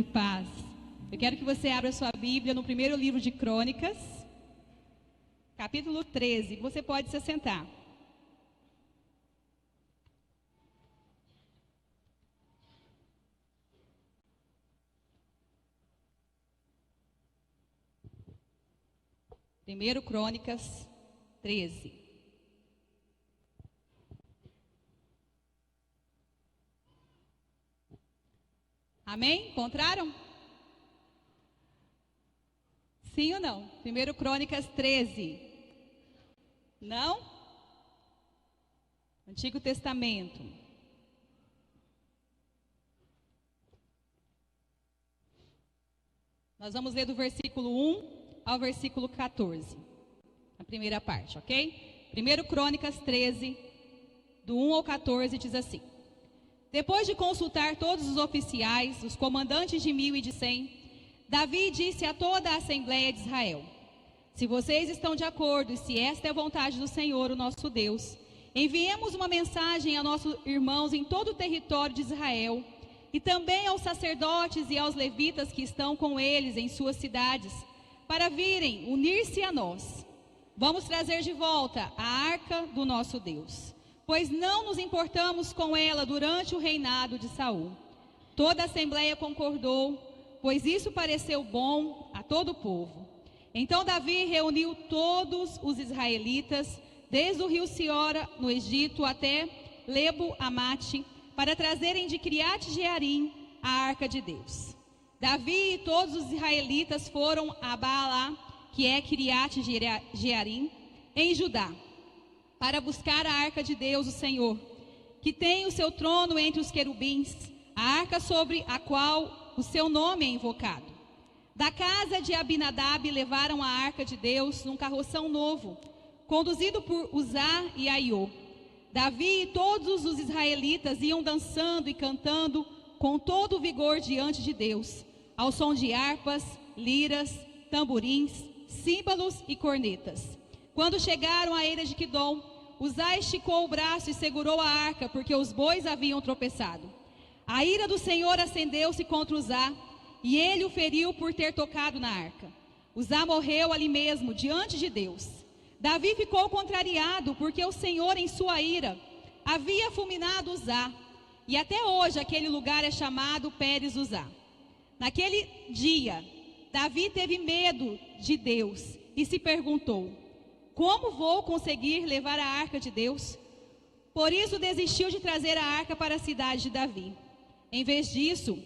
e paz. Eu quero que você abra sua Bíblia no primeiro livro de Crônicas, capítulo 13. Você pode se sentar. Primeiro Crônicas 13. Amém? Encontraram? Sim ou não? Primeiro Crônicas 13. Não? Antigo Testamento. Nós vamos ler do versículo 1 ao versículo 14. A primeira parte, ok? Primeiro Crônicas 13, do 1 ao 14, diz assim: Depois de consultar todos os oficiais, os comandantes de 1000 e de 100, Davi disse a toda a Assembleia de Israel: Se vocês estão de acordo e se esta é a vontade do Senhor, o nosso Deus, enviemos uma mensagem a nossos irmãos em todo o território de Israel e também aos sacerdotes e aos levitas que estão com eles em suas cidades, para virem unir-se a nós. Vamos trazer de volta a arca do nosso Deus, pois não nos importamos com ela durante o reinado de Saul. Toda a Assembleia concordou, pois isso pareceu bom a todo o povo. Então Davi reuniu todos os israelitas, desde o rio Siora, no Egito, até Lebo-Amate, para trazerem de Criate-Jearim a arca de Deus. Davi e todos os israelitas foram a Baalá, que é Criate-Jearim, em Judá, para buscar a arca de Deus, o Senhor, que tem o seu trono entre os querubins, a arca sobre a qual o seu nome é invocado. Da casa de Abinadab levaram a arca de Deus num carroção novo, conduzido por Uzá e Aiô. Davi e todos os israelitas iam dançando e cantando com todo o vigor diante de Deus, ao som de harpas, liras, tamborins, símbolos e cornetas. Quando chegaram à eira de Quidom, Uzá esticou o braço e segurou a arca, porque os bois haviam tropeçado. A ira do Senhor acendeu-se contra Uzá, e ele o feriu por ter tocado na arca. Uzá morreu ali mesmo, diante de Deus. Davi ficou contrariado, porque o Senhor, em sua ira, havia fulminado Uzá, e até hoje aquele lugar é chamado Pérez Uzá. Naquele dia, Davi teve medo de Deus e se perguntou: como vou conseguir levar a arca de Deus? Por isso desistiu de trazer a arca para a cidade de Davi. Em vez disso,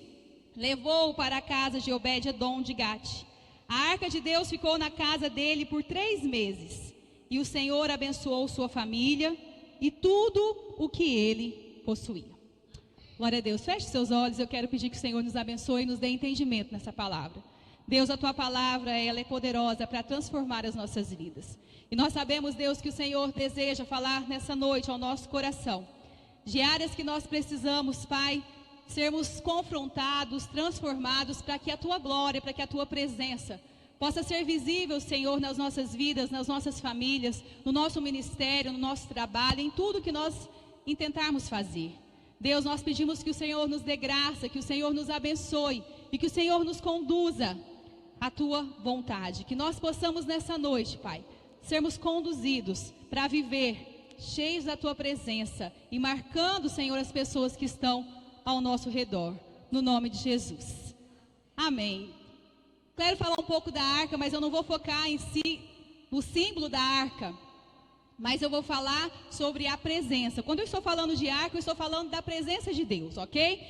levou-o para a casa de Obed-edom de Gate. A arca de Deus ficou na casa dele por 3 meses. E o Senhor abençoou sua família e tudo o que ele possuía. Glória a Deus. Feche seus olhos. Eu quero pedir que o Senhor nos abençoe e nos dê entendimento nessa palavra. Deus, a tua palavra, ela é poderosa para transformar as nossas vidas. E nós sabemos, Deus, que o Senhor deseja falar nessa noite ao nosso coração, de áreas que nós precisamos, Pai, sermos confrontados, transformados, para que a tua glória, para que a tua presença possa ser visível, Senhor, nas nossas vidas, nas nossas famílias, no nosso ministério, no nosso trabalho, em tudo que nós intentarmos fazer. Deus, nós pedimos que o Senhor nos dê graça, que o Senhor nos abençoe e que o Senhor nos conduza à tua vontade. Que nós possamos nessa noite, Pai, sermos conduzidos para viver cheios da tua presença e marcando, Senhor, as pessoas que estão ao nosso redor, no nome de Jesus. Amém. Quero falar um pouco da arca, mas eu não vou focar em si, no símbolo da arca, mas eu vou falar sobre a presença. Quando eu estou falando de arca, eu estou falando da presença de Deus, ok?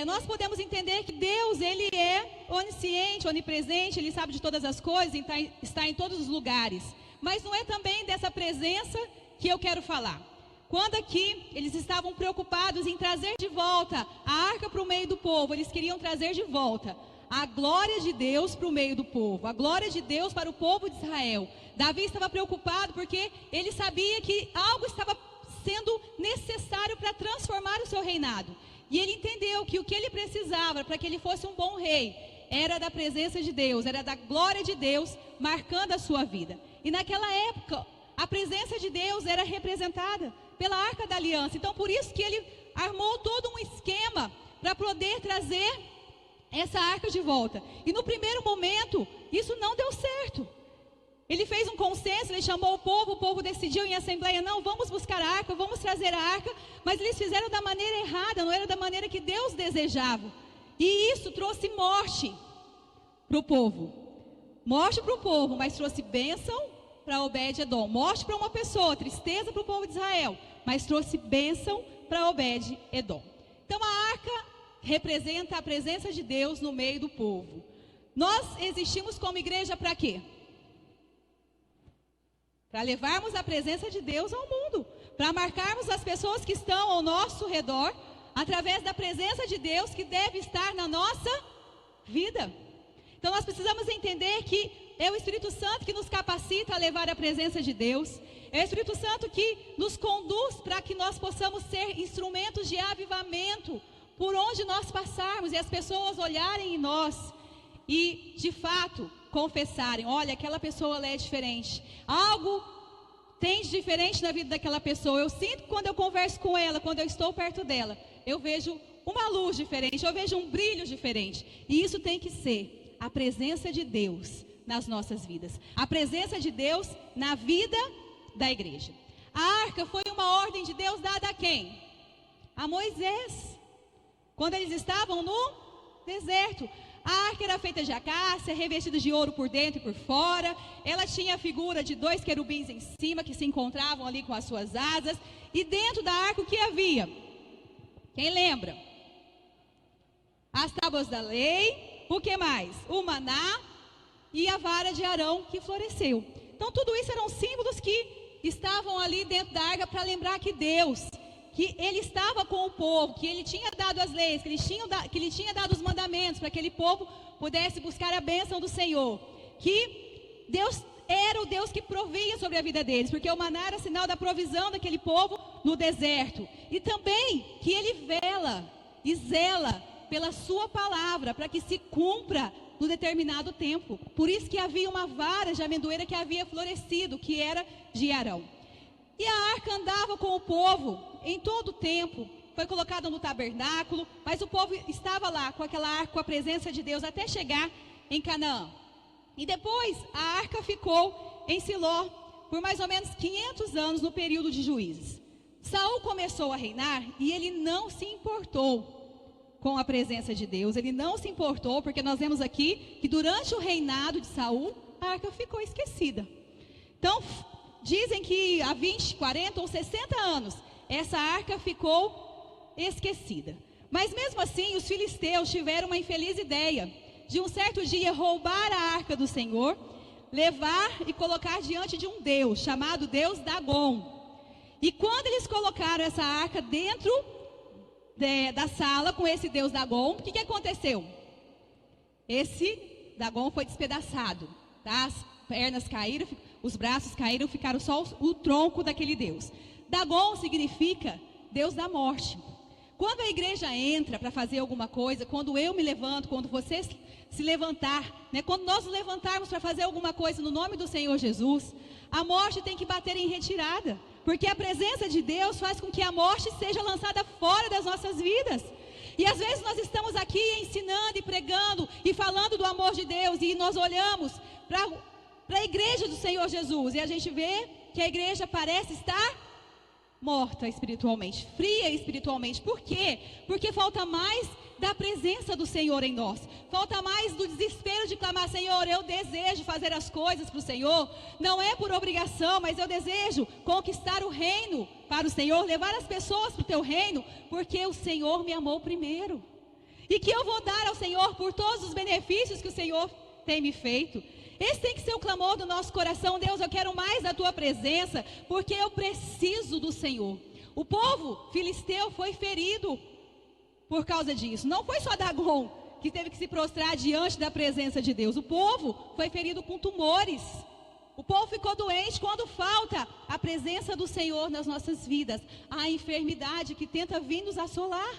Nós podemos entender que Deus, ele é onisciente, onipresente, ele sabe de todas as coisas, está em todos os lugares. Mas não é também dessa presença que eu quero falar. Quando aqui eles estavam preocupados em trazer de volta a arca para o meio do povo, eles queriam trazer de volta a glória de Deus para o meio do povo, a glória de Deus para o povo de Israel. Davi estava preocupado porque ele sabia que algo estava sendo necessário para transformar o seu reinado. E ele entendeu que o que ele precisava para que ele fosse um bom rei era da presença de Deus, era da glória de Deus marcando a sua vida. E naquela época, a presença de Deus era representada pela Arca da Aliança. Então, por isso que ele armou todo um esquema para poder trazer essa arca de volta. E no primeiro momento, isso não deu certo. Ele fez um consenso, ele chamou o povo decidiu em assembleia, não, vamos buscar a arca, vamos trazer a arca, mas eles fizeram da maneira errada, não era da maneira que Deus desejava. E isso trouxe morte para o povo. Morte para o povo, mas trouxe bênção para Obed-Edom. Morte para uma pessoa, tristeza para o povo de Israel, mas trouxe bênção para Obed-Edom. Então a arca representa a presença de Deus no meio do povo. Nós existimos como igreja para quê? Para levarmos a presença de Deus ao mundo, para marcarmos as pessoas que estão ao nosso redor, através da presença de Deus que deve estar na nossa vida. Então nós precisamos entender que é o Espírito Santo que nos capacita a levar a presença de Deus, é o Espírito Santo que nos conduz para que nós possamos ser instrumentos de avivamento, por onde nós passarmos e as pessoas olharem em nós e de fato confessarem, olha, aquela pessoa ela é diferente, algo tem de diferente na vida daquela pessoa. Eu sinto que quando eu converso com ela, quando eu estou perto dela, eu vejo uma luz diferente, eu vejo um brilho diferente. E isso tem que ser a presença de Deus nas nossas vidas, a presença de Deus na vida da igreja. A arca foi uma ordem de Deus dada a quem? A Moisés, quando eles estavam no deserto. A arca era feita de acácia, revestida de ouro por dentro e por fora. Ela tinha a figura de 2 querubins em cima, que se encontravam ali com as suas asas. E dentro da arca o que havia? Quem lembra? As tábuas da lei, o que mais? O maná e a vara de Arão que floresceu. Então tudo isso eram símbolos que estavam ali dentro da arca para lembrar que Deus, que Ele estava com o povo, que Ele tinha dado as leis, que Ele tinha dado os mandamentos para que aquele povo pudesse buscar a bênção do Senhor. Que Deus era o Deus que provia sobre a vida deles, porque o maná era sinal da provisão daquele povo no deserto. E também que Ele vela e zela pela sua palavra, para que se cumpra no determinado tempo. Por isso que havia uma vara de amendoeira que havia florescido, que era de Arão. E a arca andava com o povo em todo o tempo, foi colocada no tabernáculo, mas o povo estava lá com aquela arca, com a presença de Deus, até chegar em Canaã. E depois a arca ficou em Siló por mais ou menos 500 anos no período de Juízes. Saul começou a reinar e ele não se importou com a presença de Deus, ele não se importou, porque nós vemos aqui que durante o reinado de Saul, a arca ficou esquecida. Então, dizem que há 20, 40 ou 60 anos, essa arca ficou esquecida. Mas mesmo assim, os filisteus tiveram uma infeliz ideia de um certo dia roubar a arca do Senhor, levar e colocar diante de um Deus, chamado Deus Dagom. E quando eles colocaram essa arca dentro da sala com esse Deus Dagom, o que aconteceu? Esse Dagom foi despedaçado, tá? As pernas caíram, os braços caíram, ficaram só o tronco daquele Deus. Dagom significa Deus da morte. Quando a igreja entra para fazer alguma coisa, quando eu me levanto, quando você se levantar, né, quando nós nos levantarmos para fazer alguma coisa no nome do Senhor Jesus, a morte tem que bater em retirada, porque a presença de Deus faz com que a morte seja lançada fora das nossas vidas. E às vezes nós estamos aqui ensinando e pregando e falando do amor de Deus, e nós olhamos para a igreja do Senhor Jesus, e a gente vê que a igreja parece estar morta espiritualmente, fria espiritualmente. Por quê? Porque falta mais da presença do Senhor em nós, falta mais do desespero de clamar: Senhor, eu desejo fazer as coisas para o Senhor, não é por obrigação, mas eu desejo conquistar o reino para o Senhor, levar as pessoas para o teu reino, porque o Senhor me amou primeiro, e que eu vou dar ao Senhor por todos os benefícios que o Senhor tem me feito. Esse tem que ser o clamor do nosso coração: Deus, eu quero mais da tua presença, porque eu preciso do Senhor. O povo filisteu foi ferido por causa disso. Não foi só Dagom que teve que se prostrar diante da presença de Deus. O povo foi ferido com tumores. O povo ficou doente quando falta a presença do Senhor nas nossas vidas. A enfermidade que tenta vir nos assolar.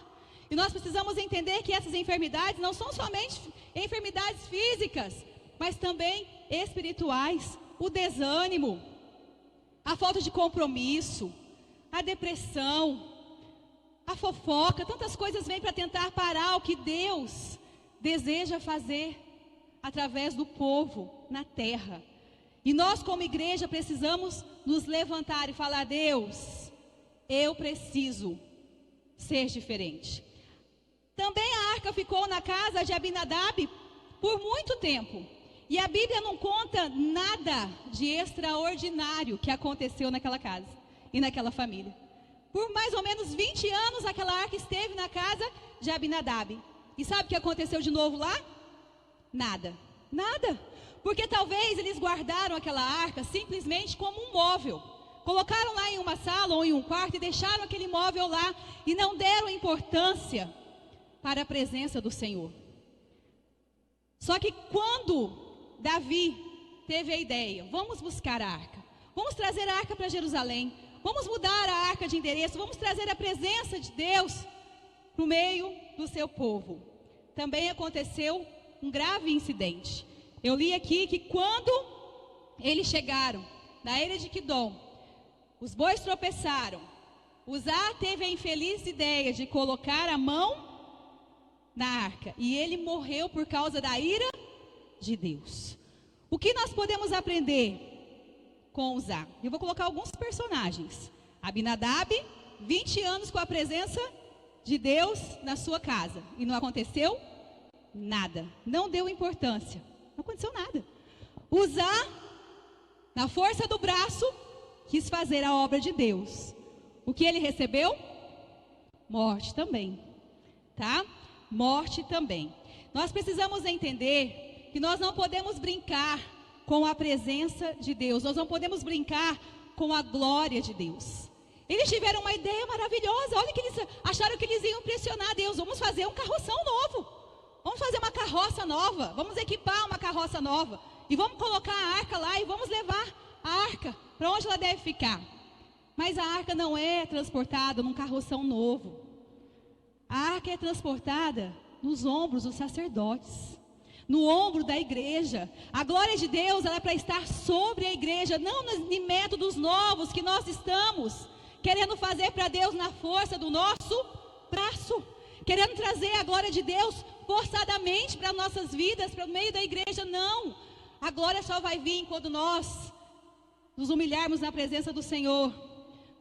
E nós precisamos entender que essas enfermidades não são somente enfermidades físicas, mas também espirituais. O desânimo, a falta de compromisso, a depressão, a fofoca, tantas coisas vêm para tentar parar o que Deus deseja fazer através do povo na terra. E nós, como igreja, precisamos nos levantar e falar: Deus, eu preciso ser diferente. Também a arca ficou na casa de Abinadab por muito tempo. E a Bíblia não conta nada de extraordinário que aconteceu naquela casa e naquela família. Por mais ou menos 20 anos aquela arca esteve na casa de Abinadab. E sabe o que aconteceu de novo lá? Nada. Nada. Porque talvez eles guardaram aquela arca simplesmente como um móvel. Colocaram lá em uma sala ou em um quarto e deixaram aquele móvel lá e não deram importância para a presença do Senhor. Só que quando Davi teve a ideia: vamos buscar a arca, vamos trazer a arca para Jerusalém, vamos mudar a arca de endereço, vamos trazer a presença de Deus para o meio do seu povo. Também aconteceu um grave incidente. Eu li aqui que quando eles chegaram na ilha de Quidom, os bois tropeçaram. Uzá teve a infeliz ideia de colocar a mão na arca e ele morreu por causa da ira de Deus. O que nós podemos aprender com Uzá? Eu vou colocar alguns personagens. Abinadab, 20 anos com a presença de Deus na sua casa e não aconteceu nada, não deu importância, não aconteceu nada. Uzá, na força do braço, quis fazer a obra de Deus. O que ele recebeu? Morte também, tá? Morte também. Nós precisamos entender que nós não podemos brincar com a presença de Deus, nós não podemos brincar com a glória de Deus. Eles tiveram uma ideia maravilhosa. Olha que eles acharam que eles iam impressionar Deus. Vamos fazer um carroção novo, vamos fazer uma carroça nova, vamos equipar uma carroça nova e vamos colocar a arca lá e vamos levar a arca para onde ela deve ficar. Mas a arca não é transportada num carroção novo. A arca é transportada nos ombros dos sacerdotes, no ombro da igreja. A glória de Deus, ela é para estar sobre a igreja, não em métodos novos que nós estamos querendo fazer para Deus na força do nosso braço, querendo trazer a glória de Deus forçadamente para nossas vidas, para o meio da igreja. Não, a glória só vai vir quando nós nos humilharmos na presença do Senhor,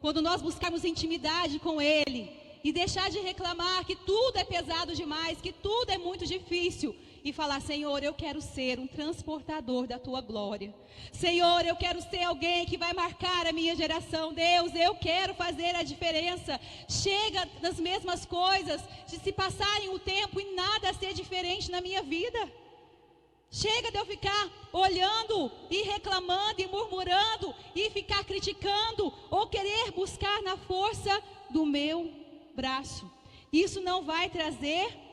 quando nós buscarmos intimidade com Ele e deixar de reclamar que tudo é pesado demais, que tudo é muito difícil, e falar: Senhor, eu quero ser um transportador da Tua glória. Senhor, eu quero ser alguém que vai marcar a minha geração. Deus, eu quero fazer a diferença. Chega das mesmas coisas, de se passarem o tempo e nada ser diferente na minha vida. Chega de eu ficar olhando e reclamando e murmurando e ficar criticando ou querer buscar na força do meu braço. Isso não vai trazer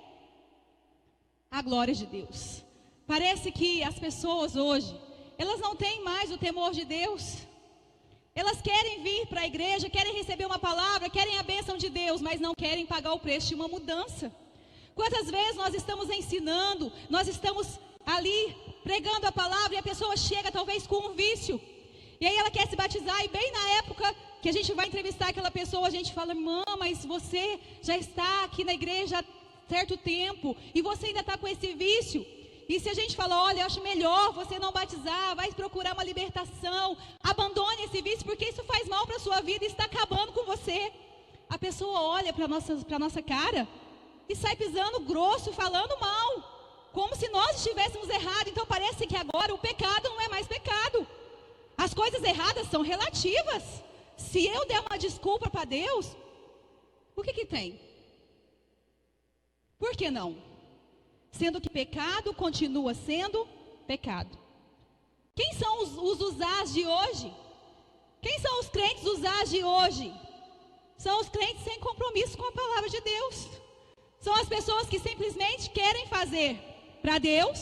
a glória de Deus. Parece que as pessoas hoje, elas não têm mais o temor de Deus. Elas querem vir para a igreja, querem receber uma palavra, querem a bênção de Deus, mas não querem pagar o preço de uma mudança. Quantas vezes nós estamos ensinando, nós estamos ali pregando a palavra e a pessoa chega talvez com um vício, e aí ela quer se batizar, e bem na época que a gente vai entrevistar aquela pessoa, a gente fala: irmã, mas você já está aqui na igreja há certo tempo e você ainda está com esse vício. E se a gente fala: olha, eu acho melhor você não batizar, vai procurar uma libertação, abandone esse vício, porque isso faz mal para a sua vida e está acabando com você. A pessoa olha para a nossa cara e sai pisando grosso, falando mal, como se nós estivéssemos errados. Então parece que agora o pecado não é mais pecado. As coisas erradas são relativas. Se eu der uma desculpa para Deus, o que tem? Por que não? Sendo que pecado continua sendo pecado. Quem são os Uzás de hoje? Quem são os crentes Uzás de hoje? São os crentes sem compromisso com a palavra de Deus. São as pessoas que simplesmente querem fazer para Deus,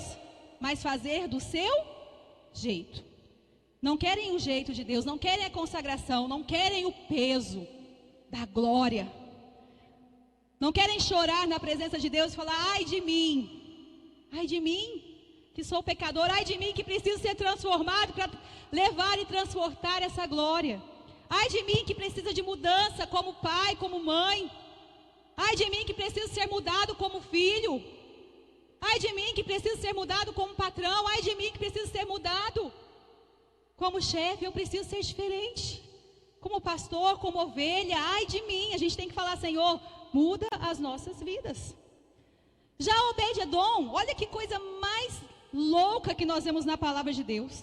mas fazer do seu jeito. Não querem o jeito de Deus, não querem a consagração, não querem o peso da glória. Não querem chorar na presença de Deus e falar: ai de mim que sou pecador, ai de mim que preciso ser transformado para levar e transportar essa glória. Ai de mim que precisa de mudança como pai, como mãe. Ai de mim que preciso ser mudado como filho. Ai de mim que preciso ser mudado como patrão. Ai de mim que preciso ser mudado como chefe. Eu preciso ser diferente. Como pastor, como ovelha. Ai de mim. A gente tem que falar, Senhor, muda as nossas vidas. Já Obed-Edom, olha que coisa mais louca que nós vemos na palavra de Deus.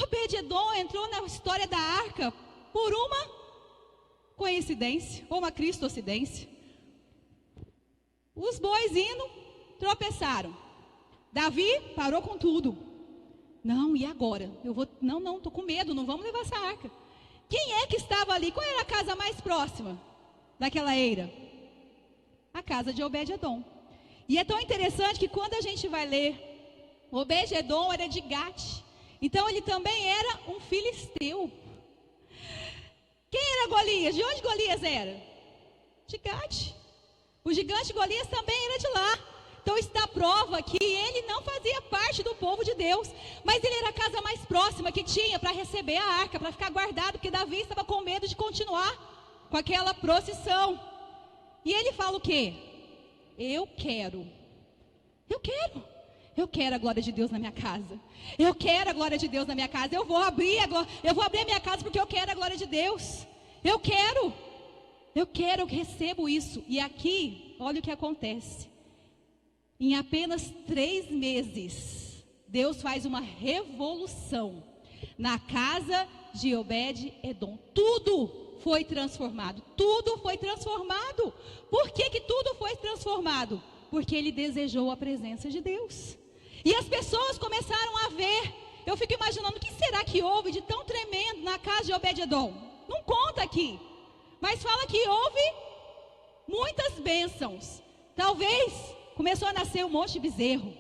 Obed-Edom entrou na história da arca por uma coincidência, ou uma cristocidência. Os bois indo, tropeçaram. Davi parou com tudo. Não, e agora? Não, estou com medo, não vamos levar essa arca. Quem é que estava ali? Qual era a casa mais próxima daquela eira? A casa de Obed-Edom. E é tão interessante que quando a gente vai ler, Obed-Edom era de Gate. Então ele também era um filisteu. Quem era Golias? De onde Golias era? De Gate. O gigante Golias também era de lá. Então está a prova que ele não fazia parte do povo de Deus, mas ele era a casa mais próxima que tinha para receber a arca, para ficar guardado, porque Davi estava com medo de continuar com aquela procissão. E ele fala o quê? Eu quero a glória de Deus na minha casa. Eu quero a glória de Deus na minha casa. Eu vou abrir a minha casa porque eu quero a glória de Deus. Eu recebo isso. E aqui, olha o que acontece. Em apenas 3 meses, Deus faz uma revolução na casa de Obed-Edom. Tudo foi transformado. Tudo foi transformado. Por que tudo foi transformado? Porque ele desejou a presença de Deus. E as pessoas começaram a ver. Eu fico imaginando, o que será que houve de tão tremendo na casa de Obed-Edom? Não conta aqui. Mas fala que houve muitas bênçãos. Talvez começou a nascer um monte de bezerro.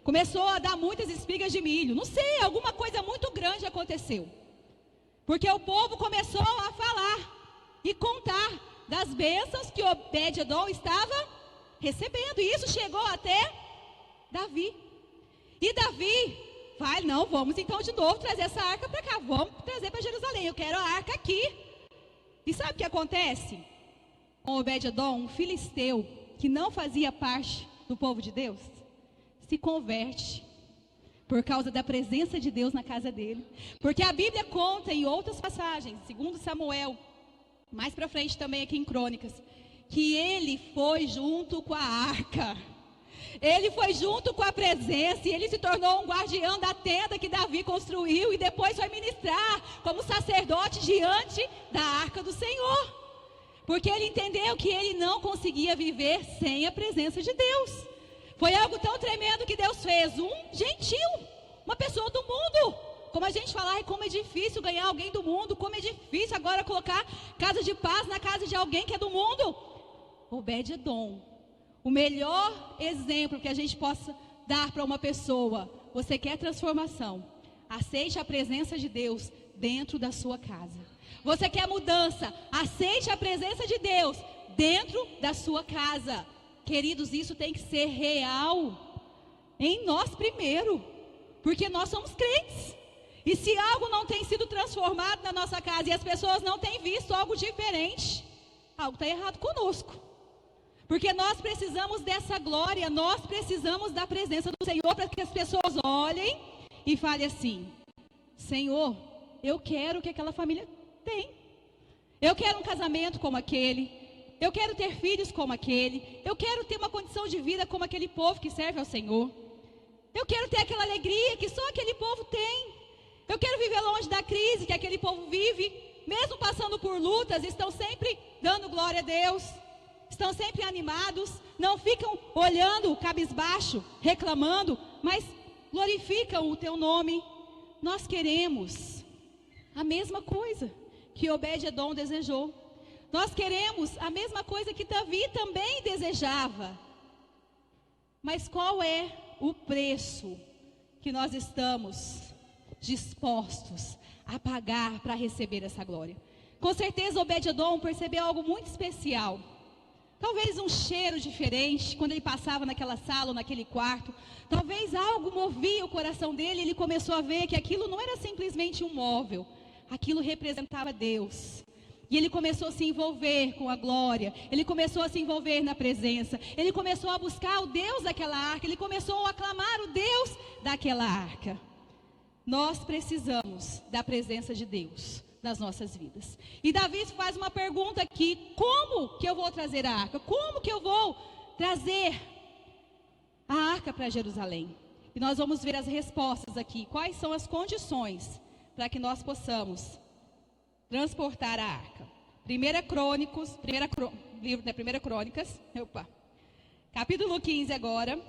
Começou a dar muitas espigas de milho. Não sei, alguma coisa muito grande aconteceu. Porque o povo começou a falar e contar das bênçãos que Obed-Edom estava recebendo. E isso chegou até Davi. E Davi vai, não, vamos então de novo trazer essa arca para cá. Vamos trazer para Jerusalém. Eu quero a arca aqui. E sabe o que acontece? Com Obed-Edom, um filisteu que não fazia parte do povo de Deus, se converte por causa da presença de Deus na casa dele. Porque a Bíblia conta em outras passagens, segundo Samuel, mais para frente também aqui em Crônicas, que ele foi junto com a arca. Ele foi junto com a presença e ele se tornou um guardião da tenda que Davi construiu e depois foi ministrar como sacerdote diante da arca do Senhor. Porque ele entendeu que ele não conseguia viver sem a presença de Deus. Foi algo tão tremendo que Deus fez. Um gentil, uma pessoa do mundo. Como a gente fala, ai, como é difícil ganhar alguém do mundo. Como é difícil agora colocar casa de paz na casa de alguém que é do mundo. Obed-Edom. O melhor exemplo que a gente possa dar para uma pessoa. Você quer transformação? Aceite a presença de Deus dentro da sua casa. Você quer mudança? Aceite a presença de Deus dentro da sua casa. Queridos, isso tem que ser real em nós primeiro, porque nós somos crentes. E se algo não tem sido transformado na nossa casa e as pessoas não têm visto algo diferente, algo está errado conosco. Porque nós precisamos dessa glória, nós precisamos da presença do Senhor para que as pessoas olhem e falem assim: Senhor, eu quero o que aquela família tem. Eu quero um casamento como aquele. Eu quero ter filhos como aquele. Eu quero ter uma condição de vida como aquele povo que serve ao Senhor. Eu quero ter aquela alegria que só aquele povo tem. Eu quero viver longe da crise que aquele povo vive. Mesmo passando por lutas, estão sempre dando glória a Deus. Estão sempre animados. Não ficam olhando cabisbaixo, reclamando, mas glorificam o teu nome. Nós queremos a mesma coisa que Obed-Edom desejou. Nós queremos a mesma coisa que Davi também desejava. Mas qual é o preço que nós estamos dispostos a pagar para receber essa glória? Com certeza Obed-Edom percebeu algo muito especial. Talvez um cheiro diferente quando ele passava naquela sala ou naquele quarto. Talvez algo movia o coração dele e ele começou a ver que aquilo não era simplesmente um móvel. Aquilo representava Deus. E ele começou a se envolver com a glória, ele começou a se envolver na presença, ele começou a buscar o Deus daquela arca, ele começou a aclamar o Deus daquela arca. Nós precisamos da presença de Deus nas nossas vidas. E Davi faz uma pergunta aqui: como que eu vou trazer a arca? Como que eu vou trazer a arca para Jerusalém? E nós vamos ver as respostas aqui. Quais são as condições para que nós possamos transportar a arca? 1 Crônicas, capítulo 15 agora.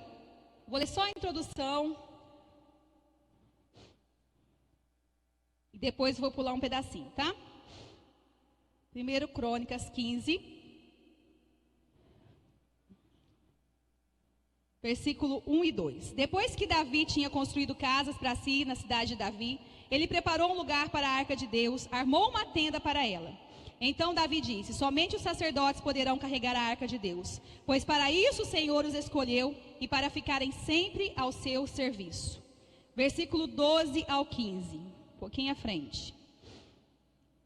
Vou ler só a introdução. E depois vou pular um pedacinho, tá? 1 Crônicas 15. Versículo 1 e 2. Depois que Davi tinha construído casas para si na cidade de Davi, ele preparou um lugar para a arca de Deus, armou uma tenda para ela. Então Davi disse: somente os sacerdotes poderão carregar a arca de Deus, pois para isso o Senhor os escolheu e para ficarem sempre ao seu serviço. Versículo 12 ao 15, um pouquinho à frente.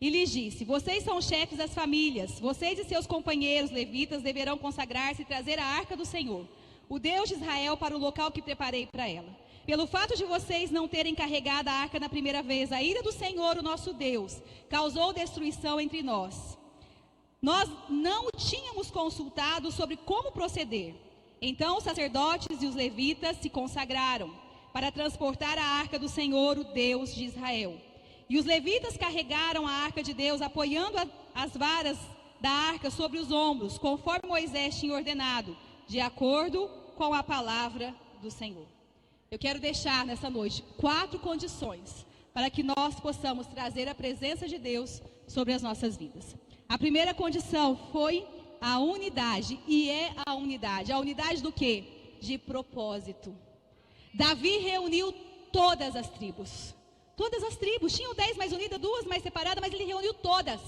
E lhes disse: vocês são chefes das famílias, vocês e seus companheiros levitas deverão consagrar-se e trazer a arca do Senhor, o Deus de Israel, para o local que preparei para ela. Pelo fato de vocês não terem carregado a arca na primeira vez, a ira do Senhor, o nosso Deus, causou destruição entre nós. Nós não o tínhamos consultado sobre como proceder. Então os sacerdotes e os levitas se consagraram para transportar a arca do Senhor, o Deus de Israel. E os levitas carregaram a arca de Deus, apoiando as varas da arca sobre os ombros, conforme Moisés tinha ordenado, de acordo com a palavra do Senhor. Eu quero deixar nessa noite 4 condições para que nós possamos trazer a presença de Deus sobre as nossas vidas. A primeira condição foi a unidade, e é a unidade. A unidade do quê? De propósito. Davi reuniu todas as tribos. Todas as tribos, tinham 10 mais unidas, 2 mais separadas, mas ele reuniu todas.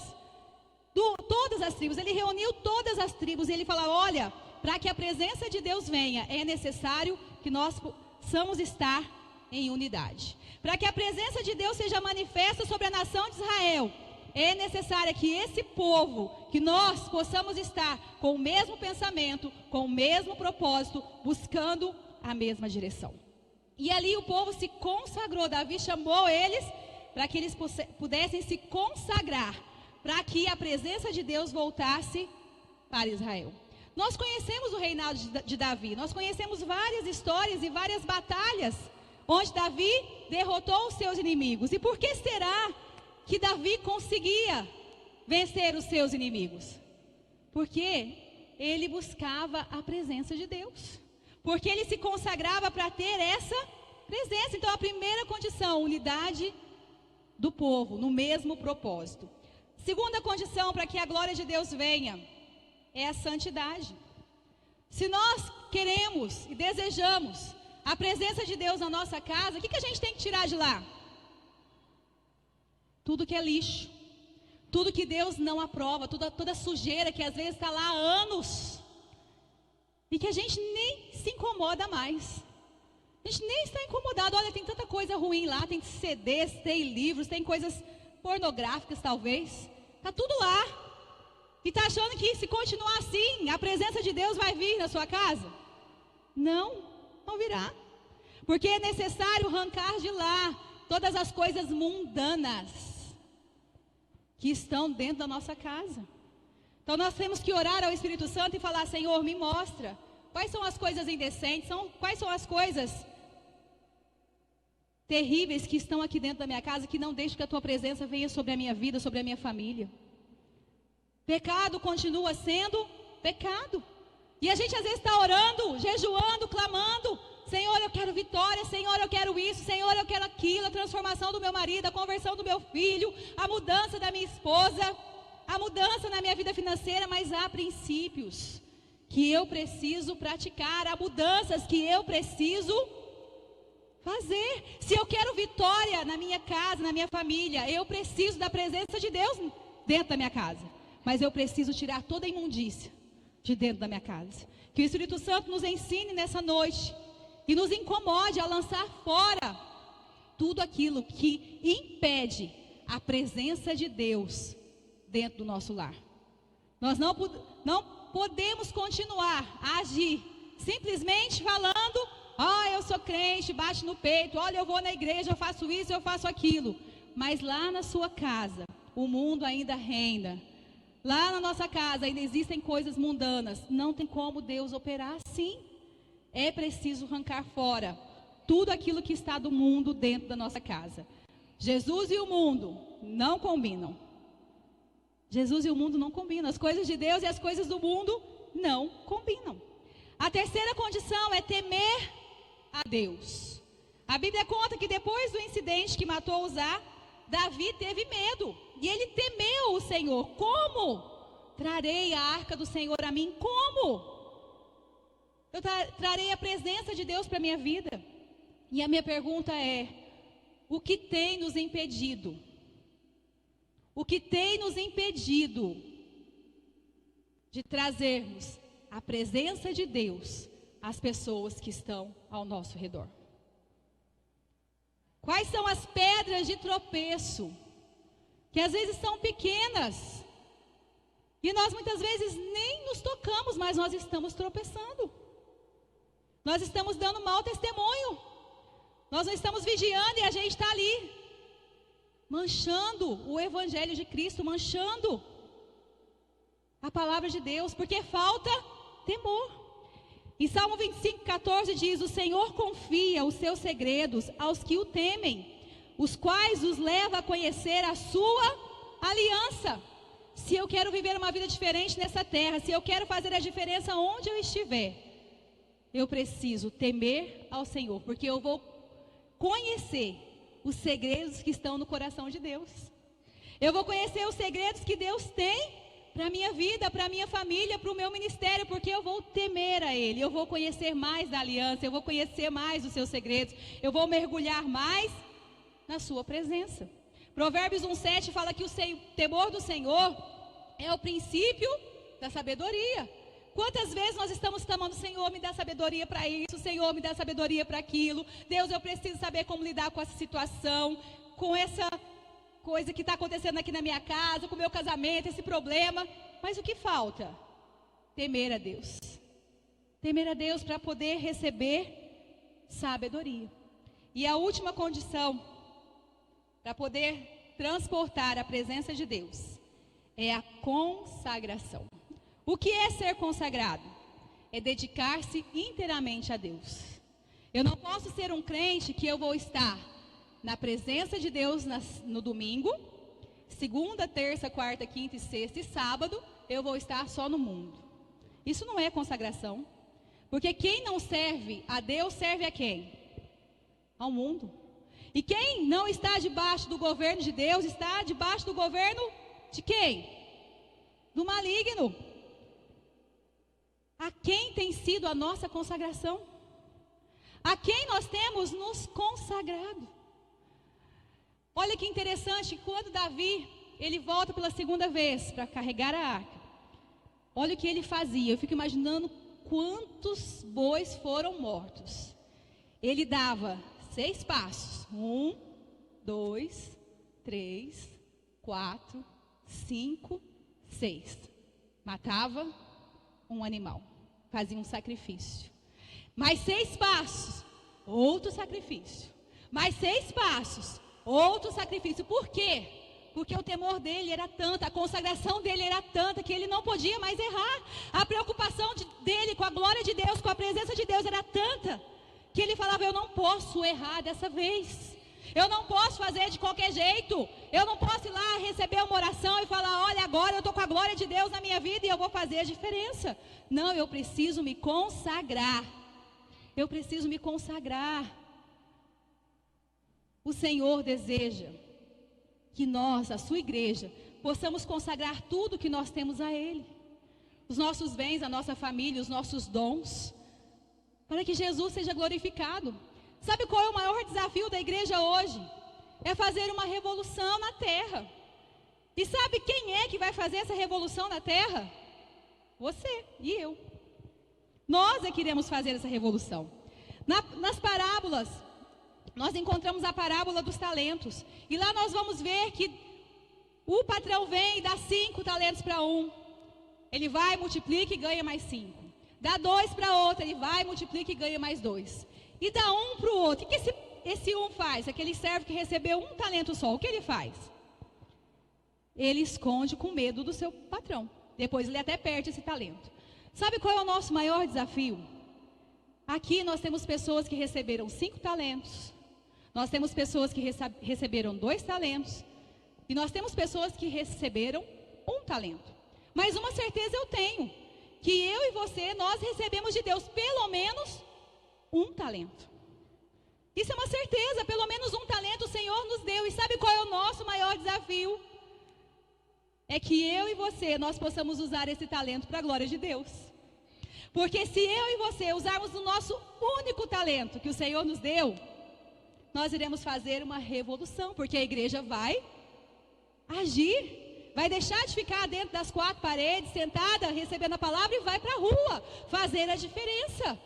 Todas as tribos, ele reuniu todas as tribos e ele falou: olha, para que a presença de Deus venha, é necessário que nós possamos estar em unidade. Para que a presença de Deus seja manifesta sobre a nação de Israel, é necessário que esse povo, que nós possamos estar com o mesmo pensamento, com o mesmo propósito, buscando a mesma direção. E ali o povo se consagrou. Davi chamou eles para que eles pudessem se consagrar, para que a presença de Deus voltasse para Israel. Nós conhecemos o reinado de Davi, nós conhecemos várias histórias e várias batalhas onde Davi derrotou os seus inimigos. E por que será que Davi conseguia vencer os seus inimigos? Porque ele buscava a presença de Deus, porque ele se consagrava para ter essa presença. Então a primeira condição, unidade do povo, no mesmo propósito. Segunda condição para que a glória de Deus venha é a santidade. Se nós queremos e desejamos a presença de Deus na nossa casa, o que a gente tem que tirar de lá? Tudo que é lixo, tudo que Deus não aprova, toda sujeira que às vezes está lá há anos e que a gente nem se incomoda mais. A gente nem está incomodado. Olha, tem tanta coisa ruim lá, tem CDs, tem livros, tem coisas pornográficas talvez, está tudo lá. E está achando que se continuar assim, a presença de Deus vai vir na sua casa? Não virá. Porque é necessário arrancar de lá todas as coisas mundanas que estão dentro da nossa casa. Então nós temos que orar ao Espírito Santo e falar: Senhor, me mostra quais são as coisas indecentes, quais são as coisas terríveis que estão aqui dentro da minha casa, que não deixam que a tua presença venha sobre a minha vida, sobre a minha família. Pecado continua sendo pecado. E a gente às vezes está orando, jejuando, clamando: Senhor, eu quero vitória, Senhor, eu quero isso, Senhor, eu quero aquilo, a transformação do meu marido, a conversão do meu filho, a mudança da minha esposa, a mudança na minha vida financeira. Mas há princípios que eu preciso praticar, há mudanças que eu preciso fazer. Se eu quero vitória na minha casa, na minha família, eu preciso da presença de Deus dentro da minha casa. Mas eu preciso tirar toda a imundícia de dentro da minha casa. Que o Espírito Santo nos ensine nessa noite e nos incomode a lançar fora tudo aquilo que impede a presença de Deus dentro do nosso lar. Nós não podemos continuar a agir simplesmente falando: eu sou crente, bate no peito, olha, eu vou na igreja, eu faço isso, eu faço aquilo. Mas lá na sua casa, o mundo ainda reina. Lá na nossa casa ainda existem coisas mundanas. Não tem como Deus operar assim. É preciso arrancar fora tudo aquilo que está do mundo dentro da nossa casa. Jesus e o mundo não combinam. Jesus e o mundo não combinam. As coisas de Deus e as coisas do mundo não combinam. A terceira condição é temer a Deus. A Bíblia conta que depois do incidente que matou Uzá, Davi teve medo e ele temeu o Senhor. Como? Trarei a arca do Senhor a mim? Como? Eu trarei a presença de Deus para a minha vida. E a minha pergunta é: o que tem nos impedido? O que tem nos impedido de trazermos a presença de Deus às pessoas que estão ao nosso redor? Quais são as pedras de tropeço, que às vezes são pequenas, e nós muitas vezes nem nos tocamos, mas nós estamos tropeçando. Nós estamos dando mau testemunho. Nós não estamos vigiando e a gente está ali, manchando o Evangelho de Cristo, manchando a palavra de Deus, porque falta temor. Em Salmo 25:14 diz: o Senhor confia os seus segredos aos que o temem, os quais os leva a conhecer a sua aliança. Se eu quero viver uma vida diferente nessa terra, se eu quero fazer a diferença onde eu estiver, eu preciso temer ao Senhor, porque eu vou conhecer os segredos que estão no coração de Deus. Eu vou conhecer os segredos que Deus tem para a minha vida, para a minha família, para o meu ministério, porque eu vou temer a Ele. Eu vou conhecer mais da aliança, eu vou conhecer mais dos seus segredos, eu vou mergulhar mais na sua presença. Provérbios 1:7 fala que o temor do Senhor é o princípio da sabedoria. Quantas vezes nós estamos clamando: Senhor, me dá sabedoria para isso, Senhor, me dá sabedoria para aquilo. Deus, eu preciso saber como lidar com essa situação, com essa coisa que está acontecendo aqui na minha casa, com o meu casamento, esse problema. Mas o que falta? Temer a Deus. Temer a Deus para poder receber sabedoria. E a última condição para poder transportar a presença de Deus é a consagração. O que é ser consagrado? É dedicar-se inteiramente a Deus. Eu não posso ser um crente que eu vou estar na presença de Deus no domingo, segunda, terça, quarta, quinta e sexta e sábado, eu vou estar só no mundo. Isso não é consagração. Porque quem não serve a Deus, serve a quem? Ao mundo. E quem não está debaixo do governo de Deus, está debaixo do governo de quem? Do maligno. A quem tem sido a nossa consagração? A quem nós temos nos consagrado? Olha que interessante, quando Davi, ele volta pela segunda vez para carregar a arca, olha o que ele fazia. Eu fico imaginando quantos bois foram mortos. Ele dava 6 passos, 1, 2, 3, 4, 5, 6, matava um animal, fazia um sacrifício, mais 6 passos, outro sacrifício, mais 6 passos, outro sacrifício. Por quê? Porque o temor dele era tanto, a consagração dele era tanta, que ele não podia mais errar. A preocupação dele com a glória de Deus, com a presença de Deus era tanta, que ele falava: eu não posso errar dessa vez, eu não posso fazer de qualquer jeito, eu não posso ir lá receber uma oração e falar: olha, agora eu estou com a glória de Deus na minha vida e eu vou fazer a diferença. Não, eu preciso me consagrar, eu preciso me consagrar. O Senhor deseja que nós, a sua igreja, possamos consagrar tudo que nós temos a Ele, os nossos bens, a nossa família, os nossos dons, para que Jesus seja glorificado. Sabe qual é o maior desafio da igreja hoje? É fazer uma revolução na terra. E sabe quem é que vai fazer essa revolução na terra? Você e eu. Nós é que iremos fazer essa revolução. Nas parábolas, nós encontramos a parábola dos talentos. E lá nós vamos ver que o patrão vem e dá 5 talentos para um. Ele vai, multiplica e ganha mais 5. Dá 2 para outro, ele vai, multiplica e ganha mais 2. E dá 1 para o outro. O que esse um faz? Aquele servo que recebeu 1 talento só, o que ele faz? Ele esconde com medo do seu patrão. Depois ele até perde esse talento. Sabe qual é o nosso maior desafio? Aqui nós temos pessoas que receberam 5 talentos. Nós temos pessoas que receberam 2 talentos. E nós temos pessoas que receberam 1 talento. Mas uma certeza eu tenho, que eu e você, nós recebemos de Deus pelo menos 1 talento. Isso é uma certeza, pelo menos 1 talento o Senhor nos deu. E sabe qual é o nosso maior desafio? É que eu e você, nós possamos usar esse talento para a glória de Deus. Porque se eu e você usarmos o nosso único talento que o Senhor nos deu, nós iremos fazer uma revolução, porque a igreja vai agir, vai deixar de ficar dentro das 4 paredes, sentada, recebendo a palavra e vai para a rua, fazer a diferença.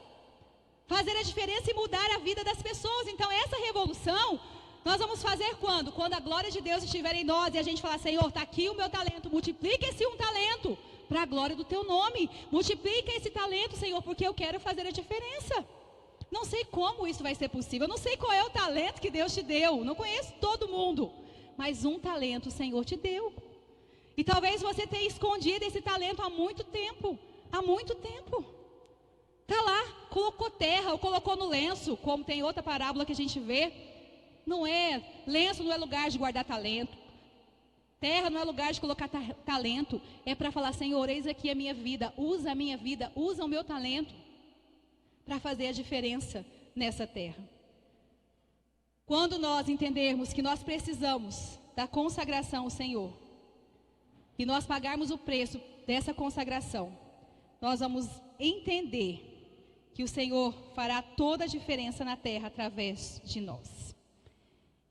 Fazer a diferença e mudar a vida das pessoas. Então essa revolução, nós vamos fazer quando? Quando a glória de Deus estiver em nós e a gente falar, Senhor, está aqui o meu talento, multiplica esse 1 talento para a glória do teu nome. Multiplica esse talento, Senhor, porque eu quero fazer a diferença. Não sei como isso vai ser possível, eu não sei qual é o talento que Deus te deu, não conheço todo mundo, mas 1 talento o Senhor te deu. E talvez você tenha escondido esse talento há muito tempo, está lá, colocou terra ou colocou no lenço, como tem outra parábola que a gente vê. Lenço não é lugar de guardar talento, terra não é lugar de colocar talento, é para falar, Senhor, eis aqui a minha vida, usa o meu talento para fazer a diferença nessa terra. Quando nós entendermos que nós precisamos da consagração ao Senhor, e nós pagarmos o preço dessa consagração, nós vamos entender que o Senhor fará toda a diferença na terra através de nós.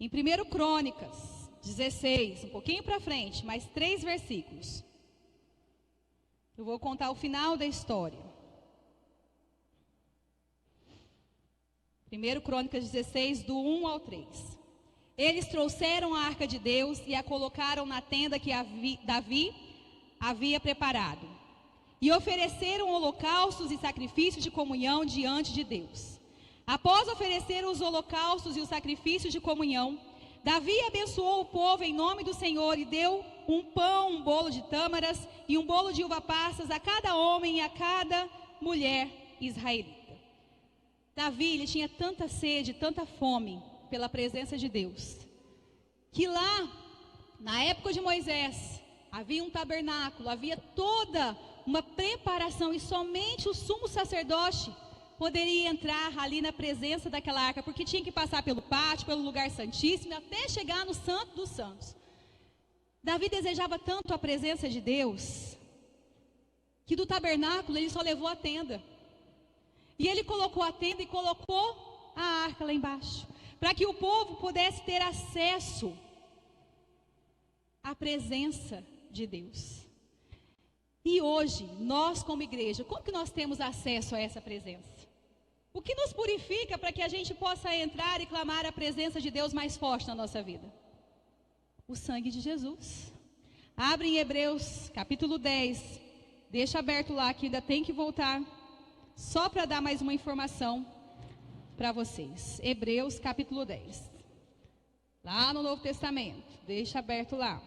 Em 1 Crônicas 16, um pouquinho para frente, mais 3 versículos, eu vou contar o final da história. 1 Crônicas 16, do 1 ao 3. Eles trouxeram a arca de Deus e a colocaram na tenda que Davi havia preparado. E ofereceram holocaustos e sacrifícios de comunhão diante de Deus. Após oferecer os holocaustos e os sacrifícios de comunhão, Davi abençoou o povo em nome do Senhor e deu um pão, um bolo de tâmaras e um bolo de uva passas a cada homem e a cada mulher israelita. Davi, ele tinha tanta sede, tanta fome pela presença de Deus, que lá, na época de Moisés, havia um tabernáculo, havia toda uma preparação e somente o sumo sacerdote poderia entrar ali na presença daquela arca, porque tinha que passar pelo pátio, pelo lugar santíssimo, até chegar no Santo dos Santos. Davi desejava tanto a presença de Deus, que do tabernáculo ele só levou a tenda. E ele colocou a tenda e colocou a arca lá embaixo, para que o povo pudesse ter acesso à presença de Deus. E hoje, nós como igreja, como que nós temos acesso a essa presença? O que nos purifica para que a gente possa entrar e clamar a presença de Deus mais forte na nossa vida? O sangue de Jesus. Abre em Hebreus, capítulo 10. Deixa aberto lá, que ainda tem que voltar. Só para dar mais uma informação para vocês. Hebreus, capítulo 10. Lá no Novo Testamento. Deixa aberto lá.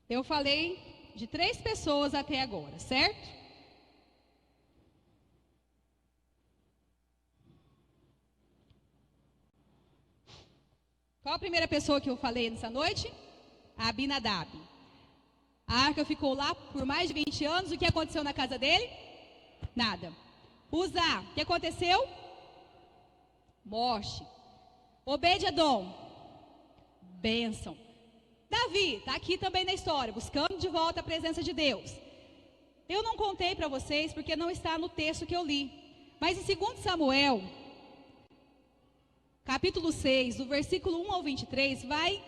Eu falei de 3 pessoas até agora, certo? Qual a primeira pessoa que eu falei nessa noite? Abinadab. A arca ficou lá por mais de 20 anos. O que aconteceu na casa dele? Nada. Uzá, o que aconteceu? Morte. Obed-edom, bênção. Davi, está aqui também na história, buscando de volta a presença de Deus. Eu não contei para vocês, porque não está no texto que eu li. Mas em 2 Samuel, capítulo 6, do versículo 1 ao 23, vai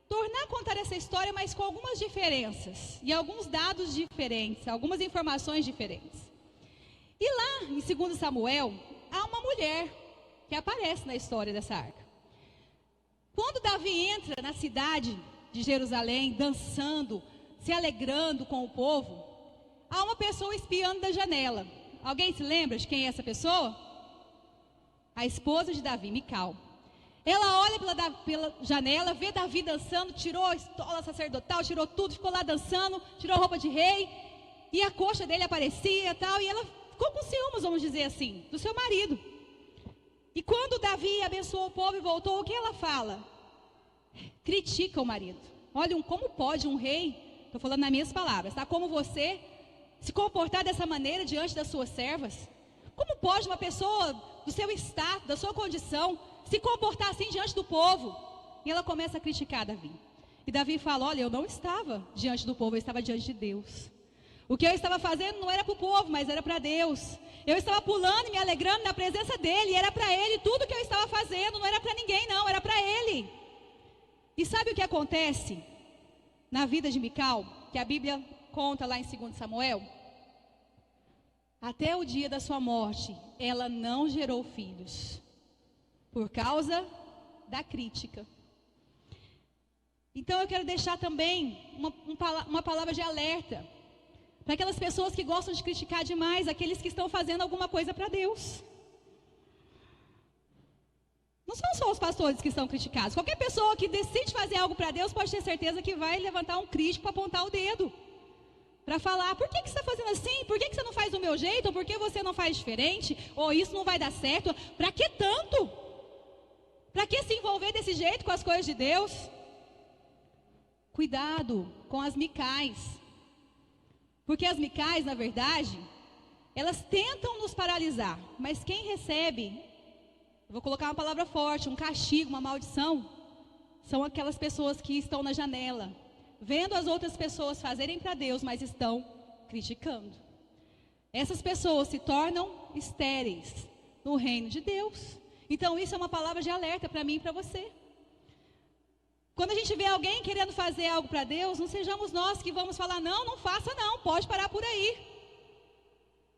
tornar a contar essa história, mas com algumas diferenças. E alguns dados diferentes, algumas informações diferentes. E lá, em 2 Samuel, há uma mulher que aparece na história dessa arca. Quando Davi entra na cidade de Jerusalém, dançando, se alegrando com o povo, há uma pessoa espiando da janela. Alguém se lembra de quem é essa pessoa? A esposa de Davi, Mical. Ela olha pela janela, vê Davi dançando, tirou a estola sacerdotal, tirou tudo, ficou lá dançando, tirou a roupa de rei, e a coxa dele aparecia e tal, e ela ficou com ciúmes, vamos dizer assim, do seu marido. E quando Davi abençoou o povo e voltou, o que ela fala? Critica o marido. Olha, como pode um rei, estou falando nas minhas palavras, tá? Como você se comportar dessa maneira diante das suas servas? Como pode uma pessoa do seu status, da sua condição, se comportar assim diante do povo? E ela começa a criticar Davi. E Davi fala, olha, eu não estava diante do povo, eu estava diante de Deus. O que eu estava fazendo não era para o povo, mas era para Deus. Eu estava pulando e me alegrando na presença dEle, e era para Ele. Tudo que eu estava fazendo não era para ninguém não, era para Ele. E sabe o que acontece na vida de Mical, que a Bíblia conta lá em 2 Samuel? Até o dia da sua morte, ela não gerou filhos, por causa da crítica. Então eu quero deixar também uma palavra de alerta para aquelas pessoas que gostam de criticar demais, aqueles que estão fazendo alguma coisa para Deus. Não são só os pastores que estão criticados. Qualquer pessoa que decide fazer algo para Deus pode ter certeza que vai levantar um crítico para apontar o dedo, para falar, por que você está fazendo assim? Por que você não faz do meu jeito? Ou por que você não faz diferente? Ou isso não vai dar certo? Para que tanto? Para que se envolver desse jeito com as coisas de Deus? Cuidado com as Micais. Porque as Micais, na verdade, elas tentam nos paralisar. Mas quem recebe, eu vou colocar uma palavra forte, um castigo, uma maldição, são aquelas pessoas que estão na janela, vendo as outras pessoas fazerem para Deus, mas estão criticando. Essas pessoas se tornam estéreis no reino de Deus. Então isso é uma palavra de alerta para mim e para você. Quando a gente vê alguém querendo fazer algo para Deus, não sejamos nós que vamos falar, não, não faça não, pode parar por aí.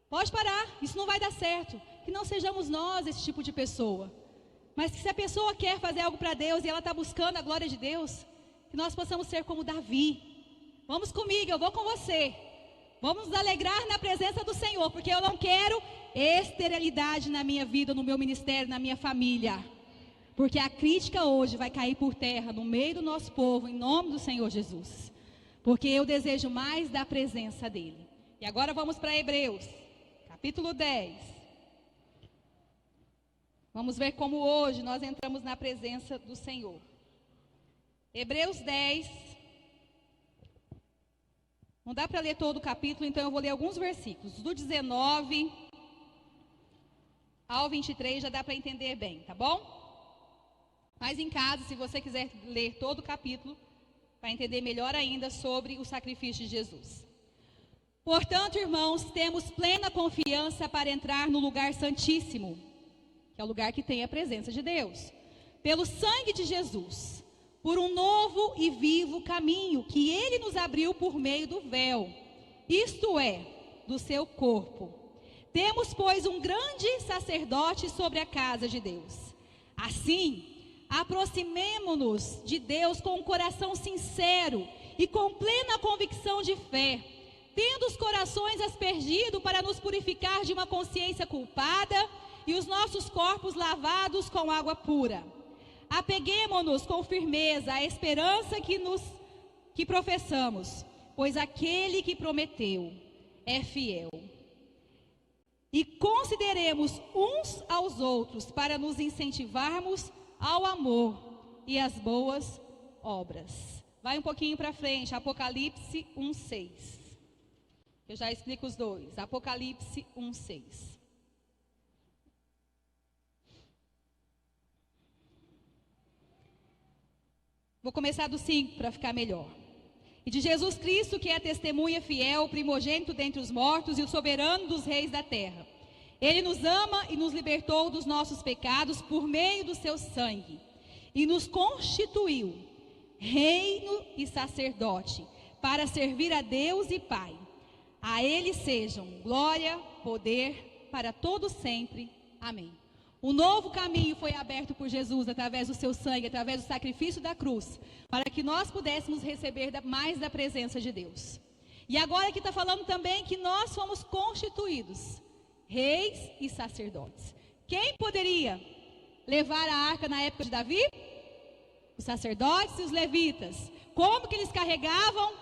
Pode parar, isso não vai dar certo. Que não sejamos nós esse tipo de pessoa. Mas que se a pessoa quer fazer algo para Deus e ela está buscando a glória de Deus, que nós possamos ser como Davi. Vamos comigo, eu vou com você. Vamos nos alegrar na presença do Senhor, porque eu não quero esterilidade na minha vida, no meu ministério, na minha família. Porque a crítica hoje vai cair por terra no meio do nosso povo, em nome do Senhor Jesus. Porque eu desejo mais da presença dEle. E agora vamos para Hebreus, capítulo 10. Vamos ver como hoje nós entramos na presença do Senhor. Hebreus 10. Não dá para ler todo o capítulo, então eu vou ler alguns versículos. Do 19 ao 23 já dá para entender bem, tá bom? Mas em casa, se você quiser ler todo o capítulo, para entender melhor ainda sobre o sacrifício de Jesus. Portanto, irmãos, temos plena confiança para entrar no lugar santíssimo, que é o lugar que tem a presença de Deus, pelo sangue de Jesus, por um novo e vivo caminho que Ele nos abriu por meio do véu, isto é, do seu corpo. Temos, pois, um grande sacerdote sobre a casa de Deus. Assim, aproximemo-nos de Deus com um coração sincero e com plena convicção de fé, tendo os corações aspergidos para nos purificar de uma consciência culpada e os nossos corpos lavados com água pura. Apeguemo-nos com firmeza à esperança que professamos, pois aquele que prometeu é fiel. E consideremos uns aos outros para nos incentivarmos ao amor e às boas obras. Vai um pouquinho para frente, Apocalipse 1:6. Eu já explico os dois. Apocalipse 1:6. Vou começar do 5 para ficar melhor. E de Jesus Cristo, que é a testemunha fiel, o primogênito dentre os mortos e o soberano dos reis da terra. Ele nos ama e nos libertou dos nossos pecados por meio do seu sangue. E nos constituiu reino e sacerdote para servir a Deus e Pai. A Ele sejam glória, poder, para todo sempre. Amém. Um novo caminho foi aberto por Jesus através do seu sangue, através do sacrifício da cruz, para que nós pudéssemos receber mais da presença de Deus. E agora aqui está falando também que nós fomos constituídos reis e sacerdotes. Quem poderia levar a arca na época de Davi? Os sacerdotes e os levitas. Como que eles carregavam?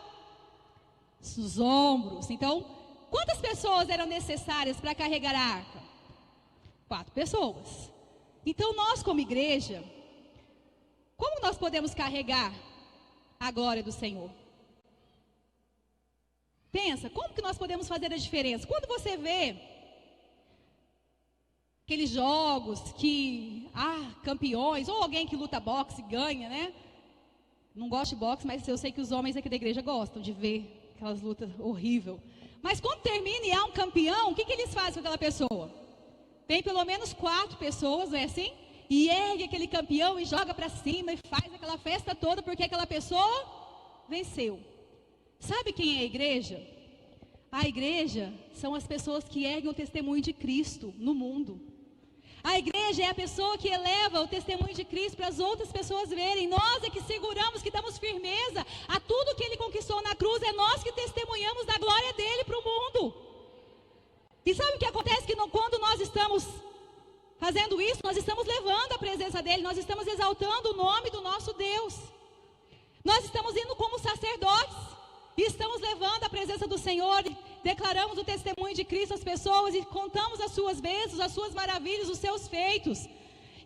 Nos ombros. Então, quantas pessoas eram necessárias para carregar a arca? 4 pessoas. Então nós como igreja, como nós podemos carregar a glória do Senhor? Pensa, como que nós podemos fazer a diferença? Quando você vê aqueles jogos que, campeões, ou alguém que luta boxe ganha, né? Não gosto de boxe, mas eu sei que os homens aqui da igreja gostam de ver aquelas lutas horríveis. Mas quando termina e há um campeão, o que eles fazem com aquela pessoa? Tem pelo menos 4 pessoas, não é assim? E ergue aquele campeão e joga para cima e faz aquela festa toda porque aquela pessoa venceu. Sabe quem é a igreja? A igreja são as pessoas que erguem o testemunho de Cristo no mundo. A igreja é a pessoa que eleva o testemunho de Cristo para as outras pessoas verem. Nós é que seguramos, que damos firmeza a tudo que Ele conquistou na cruz. É nós que testemunhamos da glória dEle para o mundo. E sabe o que acontece? Que quando nós estamos fazendo isso, nós estamos levando a presença dEle, nós estamos exaltando o nome do nosso Deus. Nós estamos indo como sacerdotes e estamos levando a presença do Senhor, e declaramos o testemunho de Cristo às pessoas e contamos as suas bênçãos, as suas maravilhas, os seus feitos.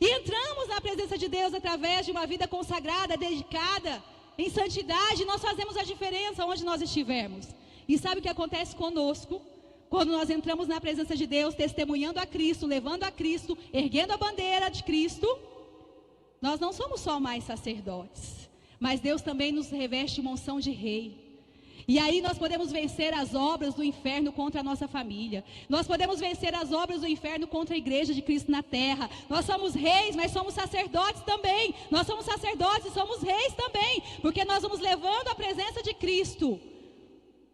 E entramos na presença de Deus através de uma vida consagrada, dedicada, em santidade. Nós fazemos a diferença onde nós estivermos. E sabe o que acontece conosco? Quando nós entramos na presença de Deus, testemunhando a Cristo, levando a Cristo, erguendo a bandeira de Cristo, nós não somos só mais sacerdotes, mas Deus também nos reveste uma unção de rei. E aí nós podemos vencer as obras do inferno contra a nossa família. Nós podemos vencer as obras do inferno contra a igreja de Cristo na terra. Nós somos reis, mas somos sacerdotes também. Nós somos sacerdotes e somos reis também, porque nós vamos levando a presença de Cristo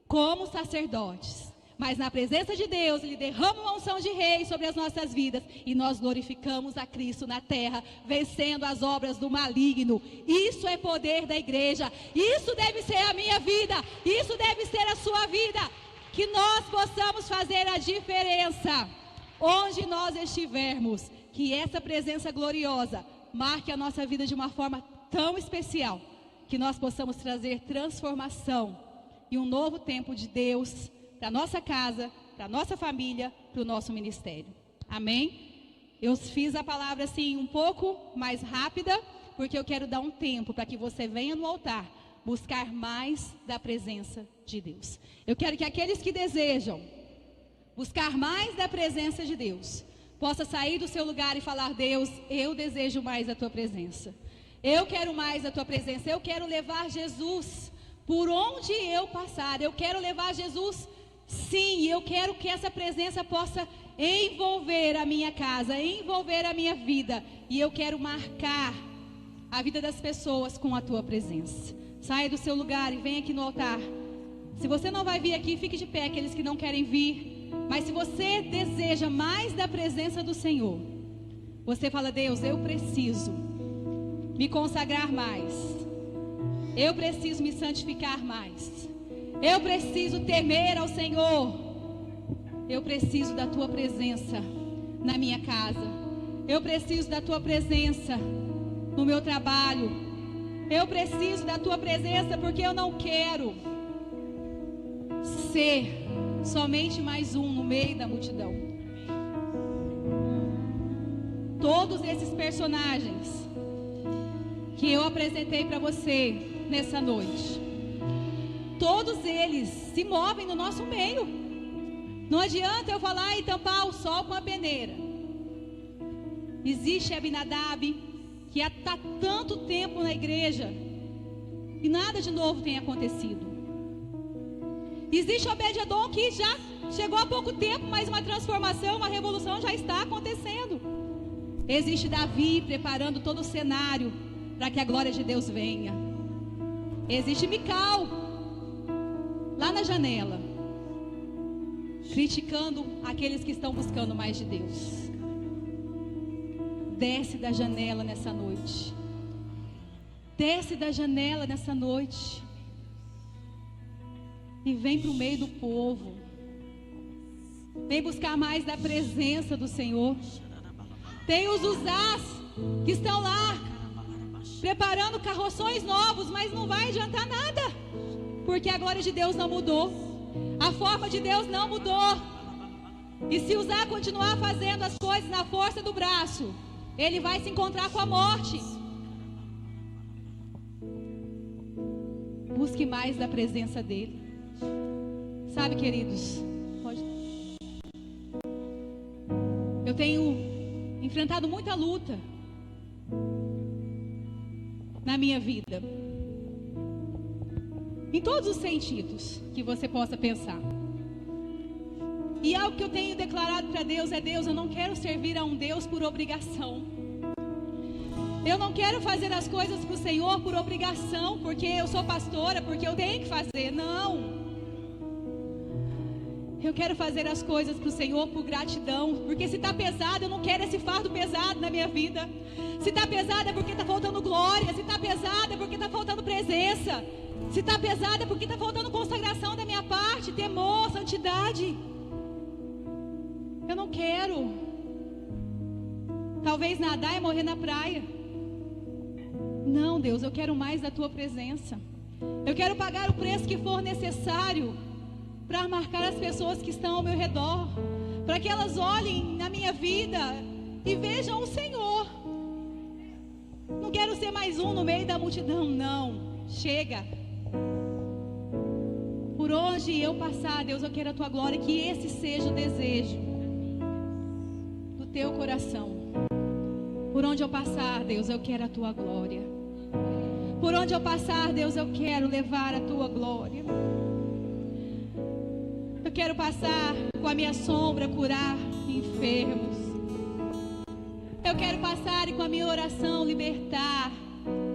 como sacerdotes. Mas na presença de Deus, Ele derrama uma unção de rei sobre as nossas vidas. E nós glorificamos a Cristo na terra, vencendo as obras do maligno. Isso é poder da igreja. Isso deve ser a minha vida. Isso deve ser a sua vida. Que nós possamos fazer a diferença onde nós estivermos. Que essa presença gloriosa marque a nossa vida de uma forma tão especial, que nós possamos trazer transformação e um novo tempo de Deus para a nossa casa, para a nossa família, para o nosso ministério. Amém? Eu fiz a palavra assim um pouco mais rápida, porque eu quero dar um tempo para que você venha no altar buscar mais da presença de Deus. Eu quero que aqueles que desejam buscar mais da presença de Deus, possa sair do seu lugar e falar: Deus, eu desejo mais da tua presença. Eu quero mais da tua presença. Eu quero levar Jesus por onde eu passar. Eu quero levar Jesus. Sim, eu quero que essa presença possa envolver a minha casa, envolver a minha vida. E eu quero marcar a vida das pessoas com a tua presença. Saia do seu lugar e venha aqui no altar. Se você não vai vir aqui, fique de pé, aqueles que não querem vir. Mas se você deseja mais da presença do Senhor, você fala: Deus, eu preciso me consagrar mais. Eu preciso me santificar mais. Eu preciso temer ao Senhor. Eu preciso da tua presença na minha casa. Eu preciso da tua presença no meu trabalho. Eu preciso da tua presença, porque eu não quero ser somente mais um no meio da multidão. Todos esses personagens que eu apresentei para você nessa noite, todos eles se movem no nosso meio. Não adianta eu falar e tampar o sol com a peneira. Existe Abinadab, que está tanto tempo na igreja e nada de novo tem acontecido. Existe Obed-Edom, que já chegou há pouco tempo, mas uma transformação, uma revolução já está acontecendo. Existe Davi preparando todo o cenário para que a glória de Deus venha. Existe Mical lá na janela, criticando aqueles que estão buscando mais de Deus. desce da janela nessa noite. Desce da janela nessa noite. E vem para o meio do povo. Vem buscar mais da presença do Senhor. Tem os Uzás que estão lá preparando carroções novos, mas não vai adiantar nada, porque a glória de Deus não mudou, a forma de Deus não mudou. E se Uzá continuar fazendo as coisas na força do braço, ele vai se encontrar com a morte. Busque mais da presença dele. Sabe, queridos, eu tenho enfrentado muita luta na minha vida, em todos os sentidos que você possa pensar. E algo que eu tenho declarado para Deus é: Deus, eu não quero servir a um Deus por obrigação. Eu não quero fazer as coisas para o Senhor por obrigação, porque eu sou pastora, porque eu tenho que fazer. Não. Eu quero fazer as coisas para o Senhor por gratidão, porque se está pesado, eu não quero esse fardo pesado na minha vida. Se está pesado é porque está faltando glória. Se está pesado é porque está faltando presença. Se está pesado é porque está faltando consagração da minha parte, temor, santidade. Eu não quero talvez nadar e morrer na praia. Não, Deus, eu quero mais da tua presença. Eu quero pagar o preço que for necessário para marcar as pessoas que estão ao meu redor, para que elas olhem na minha vida e vejam o Senhor. Não quero ser mais um no meio da multidão, não. Chega. Por onde eu passar, Deus, eu quero a tua glória, que esse seja o desejo do teu coração. Por onde eu passar, Deus, eu quero a tua glória. Por onde eu passar, Deus, eu quero levar a tua glória. Eu quero passar com a minha sombra, curar enfermos. Eu quero passar e com a minha oração libertar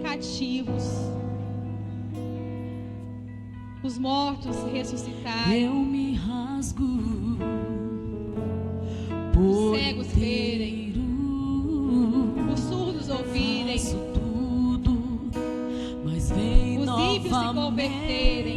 cativos. Os mortos ressuscitarem. Eu me rasgo, os cegos verem, os surdos ouvirem, tudo, mas vem os ímpios se converterem.